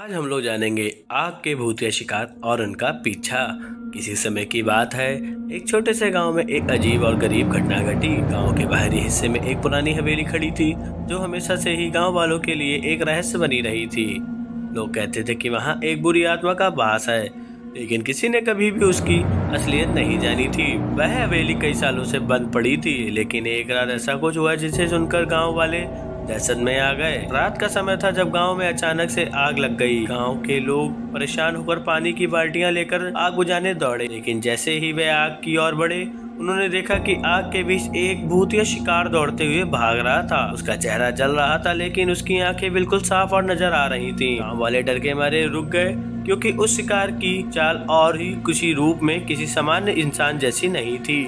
आज हम लोग जानेंगे आग के भूतिया शिकार और उनका पीछा। किसी समय की बात है, एक छोटे से गांव में एक अजीब और गरीब घटना घटी। गांव के बाहरी हिस्से में एक पुरानी हवेली खड़ी थी, जो हमेशा से ही गांव वालों के लिए एक रहस्य बनी रही थी। लोग कहते थे कि वहां एक बुरी आत्मा का वास है, लेकिन किसी ने कभी भी उसकी असलियत नहीं जानी थी। वह हवेली कई सालों से बंद पड़ी थी, लेकिन एक रात ऐसा कुछ हुआ जिसे सुनकर गांव वाले दहशत में आ गए। रात का समय था जब गांव में अचानक से आग लग गई। गांव के लोग परेशान होकर पानी की बाल्टियां लेकर आग बुझाने दौड़े, लेकिन जैसे ही वे आग की ओर बढ़े, उन्होंने देखा कि आग के बीच एक भूतिया शिकार दौड़ते हुए भाग रहा था। उसका चेहरा जल रहा था, लेकिन उसकी आंखें बिल्कुल साफ और नजर आ रही थीं। गांव वाले डर के मारे रुक गए, क्योंकि उस शिकार की चाल और ही किसी रूप में किसी सामान्य इंसान जैसी नहीं थी।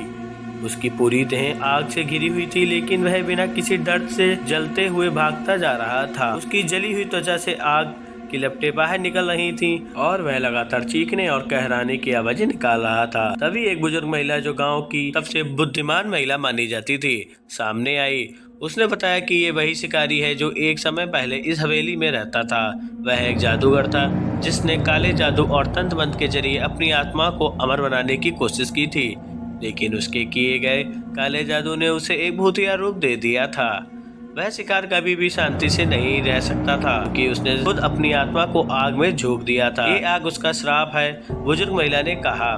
उसकी पूरी देह आग से घिरी हुई थी, लेकिन वह बिना किसी दर्द से जलते हुए भागता जा रहा था। उसकी जली हुई त्वचा से आग की लपटें बाहर निकल रही थीं और वह लगातार चीखने और कहराने की आवाजें निकाल रहा था। तभी एक बुजुर्ग महिला, जो गांव की सबसे बुद्धिमान महिला मानी जाती थी, सामने आई। उसने बताया कि ये वही शिकारी है जो एक समय पहले इस हवेली में रहता था। वह एक जादूगर था, जिसने काले जादू और तंत्र मंत्र के जरिए अपनी आत्मा को अमर बनाने की कोशिश की थी, लेकिन उसके किए गए काले जादू ने उसे एक भूतिया रूप दे दिया था। वह शिकार कभी भी शांति से नहीं रह सकता था, क्योंकि उसने खुद अपनी आत्मा को आग में झोंक दिया था। ये आग उसका श्राप है, बुजुर्ग महिला ने कहा।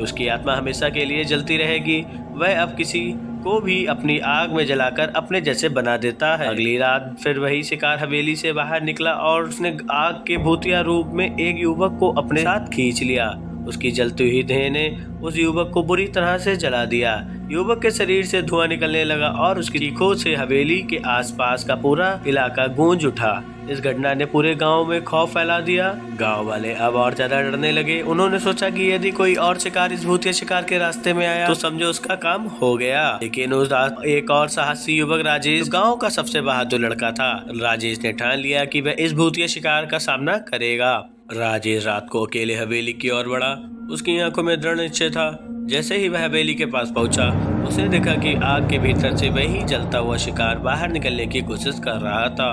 उसकी आत्मा हमेशा के लिए जलती रहेगी। वह अब किसी को भी अपनी आग में जलाकर अपने जैसे बना देता है। अगली रात फिर वही शिकार हवेली से बाहर निकला और उसने आग के भूतिया रूप में एक युवक को अपने साथ खींच लिया। उसकी जलती हुई देह ने उस युवक को बुरी तरह से जला दिया। युवक के शरीर से धुआं निकलने लगा और उसकी चीखों से हवेली के आसपास का पूरा इलाका गूंज उठा। इस घटना ने पूरे गांव में खौफ फैला दिया। गांव वाले अब और ज्यादा डरने लगे। उन्होंने सोचा कि यदि कोई और शिकार इस भूतिया शिकार के रास्ते में आया तो समझो उसका काम हो गया। लेकिन उस रात एक और साहसी युवक राजेश, गाँव का सबसे बहादुर लड़का था। राजेश ने ठान लिया कि वह इस भूतिया शिकार का सामना करेगा। राजेश रात को अकेले हवेली की ओर बढ़ा। उसकी आंखों में दृढ़ निश्चय था। जैसे ही वह हवेली के पास पहुंचा, उसने देखा कि आग के भीतर से वही जलता हुआ शिकार बाहर निकलने की कोशिश कर रहा था।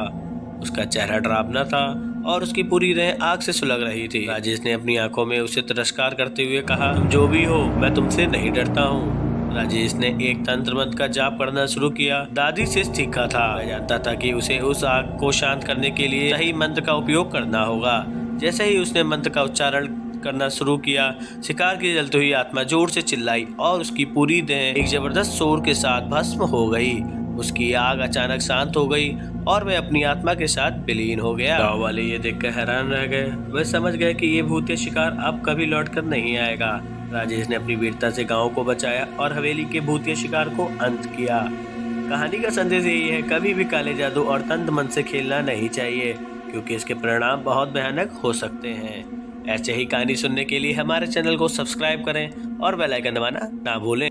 उसका चेहरा डरावना था और उसकी पूरी देह आग से सुलग रही थी। राजेश ने अपनी आंखों में उसे तिरस्कार करते हुए कहा, तुम जो भी हो, मैं तुमसे नहीं डरता हूँ। राजेश ने एक तंत्र मंत्र का जाप करना शुरू किया। दादी से सीखा था। वह जानता था कि उसे उस आग को शांत करने के लिए सही मंत्र का उपयोग करना होगा। जैसे ही उसने मंत्र का उच्चारण करना शुरू किया, शिकार की जलती हुई आत्मा जोर से चिल्लाई और उसकी पूरी देह एक जबरदस्त शोर के साथ भस्म हो गई। उसकी आग अचानक शांत हो गई और वह अपनी आत्मा के साथ विलीन हो गया। गांव वाले ये देखकर हैरान रह गए। वे समझ गए कि ये भूतिया शिकार अब कभी लौटकर नहीं आएगा। राजेश ने अपनी वीरता से गांव को बचाया और हवेली के भूतिया शिकार को अंत किया। कहानी का संदेश यही है, कभी भी काले जादू और तंत्र मंत्र से खेलना नहीं चाहिए, क्योंकि इसके परिणाम बहुत भयानक हो सकते हैं। ऐसे ही कहानी सुनने के लिए हमारे चैनल को सब्सक्राइब करें और बेल आइकन दबाना ना भूलें।